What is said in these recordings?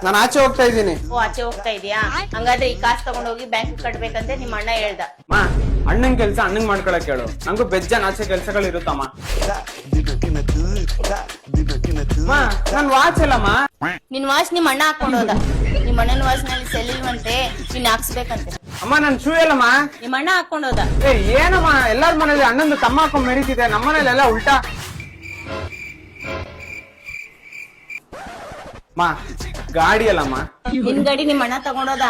ನಾನು ಆಚೆ ಹೋಗ್ತಾ ಇದ್ದೀನಿ. ಓ ಆಚೆ ಹೋಗ್ತಾ ಇದೀಯಾ? ಹಂಗಾದ್ರೆ ಈ ಕಾಸು ತಗೊಂಡೋಗಿ ಬ್ಯಾಂಕ್ ಕಟ್ಬೇಕಂತೆ ನಿಮ್ಮ ಅಣ್ಣ ಹೇಳ್ದ. ಮಾ ಅಣ್ಣನ್ ಕೆಲ್ಸ ಅಣ್ಣಂಗ್ ಮಾಡ್ಕೊಳಕ್ ಹೇಳು, ನಂಗೂ ಬೆಜ್ಜನ್ ಆಚೆ ಕೆಲ್ಸಗಳು ಇರುತ್ತಮ್ಮ. ನನ್ ವಾಚ್ ಅಲ್ಲಮ್ಮ. ನಿನ್ ವಾಚ್ ನಿಮ್ ಅಣ್ಣ ಹಾಕೊಂಡ್ ಹೋದ. ನಿಮ್ ಅಣ್ಣನ ವಾಚ್ ನಲ್ಲಿ ಸೆಲ್ ಇಲ್ವಂತೆ, ನೀನ್ ಹಾಕ್ಸ್ಬೇಕಂತೆ. ಅಮ್ಮ ನನ್ ಶೂ ಎಲ್ಲಮ್ಮ? ನಿಮ್ ಅಣ್ಣ ಹಾಕೊಂಡ್ ಹೋದ. ಏನಮ್ಮ ಎಲ್ಲಾರ ಮನೇಲಿ ಅಣ್ಣಂದು ತಮ್ಮ ಹಾಕೊಂಡ್ ಮೆರೀತಿದೆ, ನಮ್ಮನೇಲೆಲ್ಲ ಉಲ್ಟಾ. ಮಾ ಗಾಡಿ ಅಲ್ಲಮ್ಮ. ನಿನ್ ಗಾಡಿ ನಿಮ್ ಅಣ್ಣ ತಗೊಂಡೋದ.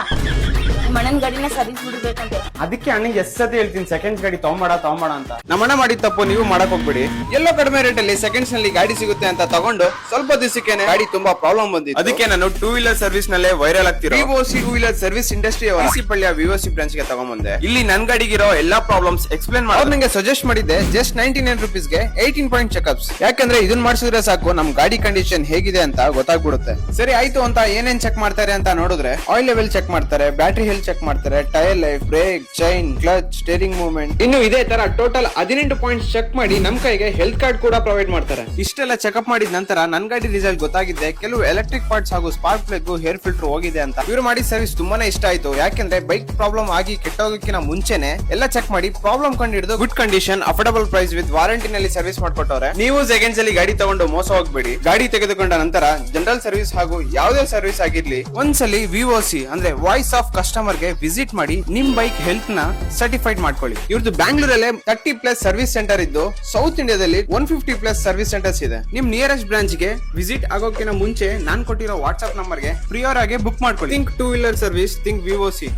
ನಿಮ್ ಅಣ್ಣನ್ ಗಾಡಿನ ಸರ್ವಿಸ್ ಬಿಡ್ಬೇಕಂತೆ. ಅದಕ್ಕೆ ಅಣ್ಣಂಗೆ ಎಷ್ಟ್ ಸತಿ ಹೇಳ್ತೀನಿ ಸೆಕೆಂಡ್ಸ್ ಗಾಡಿ ತಗೊಂಬೇಡ ಅಂತ. ನಮ್ಮಣ್ಣ ಮಾಡಿದ ತಪ್ಪು ನೀವು ಮಾಡಕ್ ಹೋಗ್ಬಿಡಿ. ಎಲ್ಲೋ ಕಡಿಮೆ ರೇಟ್ ಅಲ್ಲಿ ಸೆಕೆಂಡ್ಸ್ ನಲ್ಲಿ ಗಾಡಿ ಸಿಗುತ್ತೆ ಅಂತ ತಗೊಂಡು ಸ್ವಲ್ಪ ದಿವಸಕ್ಕೆ ಗಾಡಿ ತುಂಬಾ ಪ್ರಾಬ್ಲಮ್ ಬಂದಿತ್ತು. ಅದಕ್ಕೆ ನಾನು ಟೂ ವೀಲರ್ ಸರ್ವಿಸ್ ನಲ್ಲೇ ವೈರಲ್ ಆಗ್ತಿರೋ ವಿವೋಸಿ ಟೂ ವೀಲರ್ ಸರ್ವಿಸ್ ಇಂಡಸ್ಟ್ರಿ ಪಳ್ಳಿಯ ವಿವೋಸಿ ಬ್ರಾಂಚ್ ಗೆ ತಗೊಂಡ್ಬಂದೆ. ಇಲ್ಲಿ ನನ್ ಗಾಡಿಗಿರೋ ಎಲ್ಲಾ ಪ್ರಾಬ್ಲಮ್ಸ್ ಎಕ್ಸ್ಪ್ಲೇನ್ ಮಾಡಿ ನಂಗೆ ಸಜೆಸ್ಟ್ ಮಾಡಿದ್ದೆ. ಜಸ್ಟ್ 99 rupees ಗೆ 18 ಪಾಯಿಂಟ್ ಚೆಕ್ಅಪ್ಸ್. ಯಾಕಂದ್ರೆ ಇದನ್ನ ಮಾಡಿಸಿದ್ರೆ ಸಾಕು ನಮ್ ಗಾಡಿ ಕಂಡೀಷನ್ ಹೇಗಿದೆ ಅಂತ ಗೊತ್ತಾಗ್ಬಿಡುತ್ತೆ. ಸರಿ ಆಯ್ತು ಅಂತ ಏನೇನ್ ಚೆಕ್ ಮಾಡ್ತಾರೆ ಅಂತ ನೋಡಿದ್ರೆ ಆಯಿಲ್ ಲೆವೆಲ್ ಚೆಕ್ ಮಾಡ್ತಾರೆ, ಬ್ಯಾಟರಿ ಹೆಲ್ತ್ ಚೆಕ್ ಮಾಡ್ತಾರೆ, tyre life, brake, chain, clutch, steering movement, ಇನ್ನು ಇದೇ ತರ ಟೋಟಲ್ 18 ಪಾಯಿಂಟ್ಸ್ ಚೆಕ್ ಮಾಡಿ ನಮ್ ಕೈಗೆ ಹೆಲ್ತ್ ಕಾರ್ಡ್ ಕೂಡ ಪ್ರೊವೈಡ್ ಮಾಡ್ತಾರೆ. ಇಷ್ಟೆಲ್ಲ ಚೆಕ್ಅಪ್ ಮಾಡಿದ ನಂತರ ನನ್ ಗಾಡಿ ರಿಸಲ್ಟ್ ಗೊತ್ತಾಗಿದೆ. ಕೆಲವು ಎಲೆಕ್ಟ್ರಿಕ್ ಪಾರ್ಟ್ಸ್ ಹಾಗೂ ಸ್ಪಾರ್ಕ್ ಪ್ಲಗ್, ಹೇರ್ ಫಿಲ್ಟರ್ ಹೋಗಿದೆ ಅಂತ. ಇವ್ರು ಮಾಡಿ ಸರ್ವಿಸ್ ತುಂಬಾನೇ ಇಷ್ಟ ಆಯ್ತು. ಯಾಕೆಂದ್ರೆ ಬೈಕ್ ಪ್ರಾಬ್ಲಮ್ ಆಗಿ ಕೆಟ್ಟೋಗಕ್ಕಿಂತ ಮುಂಚೆನೆ ಎಲ್ಲ ಚೆಕ್ ಮಾಡಿ ಪ್ರಾಬ್ಲಮ್ ಕಂಡು ಹಿಡಿದು good condition, affordable price with warranty ನಲ್ಲಿ ಸರ್ವಿಸ್ ಮಾಡ್ಕೊಟ್ಟವ್ರೆ. ನೀವು ಸೆಕೆಂಡ್ಸ್ ಅಲ್ಲಿ ಗಾಡಿ ತಗೊಂಡು ಮೋಸ ಹೋಗ್ಬೇಡಿ. ಗಾಡಿ ತೆಗೆದುಕೊಂಡ ನಂತರ ಜನರಲ್ ಸರ್ವಿಸ್ ಹಾಗೂ ಯಾವುದೇ ಸರ್ವಿಸ್ ಆಗಿರ್ಲಿ ಒಂದ್ಸಲಿ ವಿವೋಸಿ ಅಂದ್ರೆ ವಾಯ್ಸ್ ಆಫ್ ಕಸ್ಟಮರ್ ಗೆ ವಿಸಿಟ್ ಮಾಡಿ ನಿಮ್ ಬೈಕ್ ಹೆಲ್ತ್ ನ ಸರ್ಟಿಫೈಡ್ ಮಾಡ್ಕೊಳ್ಳಿ. ಇವ್ರದ್ದು ಬ್ಯಾಂಗ್ಳೂರಲ್ಲೇ 30+ ಸರ್ವಿಸ್ ಸೆಂಟರ್ ಇದ್ದು ಸೌತ್ ಇಂಡಿಯಾದಲ್ಲಿ 150+ ಸರ್ವಿಸ್ ಸೆಂಟರ್ಸ್ ಇದೆ. ನಿಮ್ ನಿಯರೆಸ್ಟ್ ಬ್ರಾಂಚ್ ಗೆ ವಿಸಿಟ್ ಆಗೋಕಿನ ಮುಂಚೆ ನಾನ್ ಕೊಟ್ಟಿರೋ ವಾಟ್ಸ್ಆಪ್ ನಂಬರ್ ಗೆ ಪ್ರಿಯರ್ ಆಗಿ ಬುಕ್ ಮಾಡ್ಕೊಳ್ಳಿ. Think two wheeler service, think ವಿವೋಸಿ.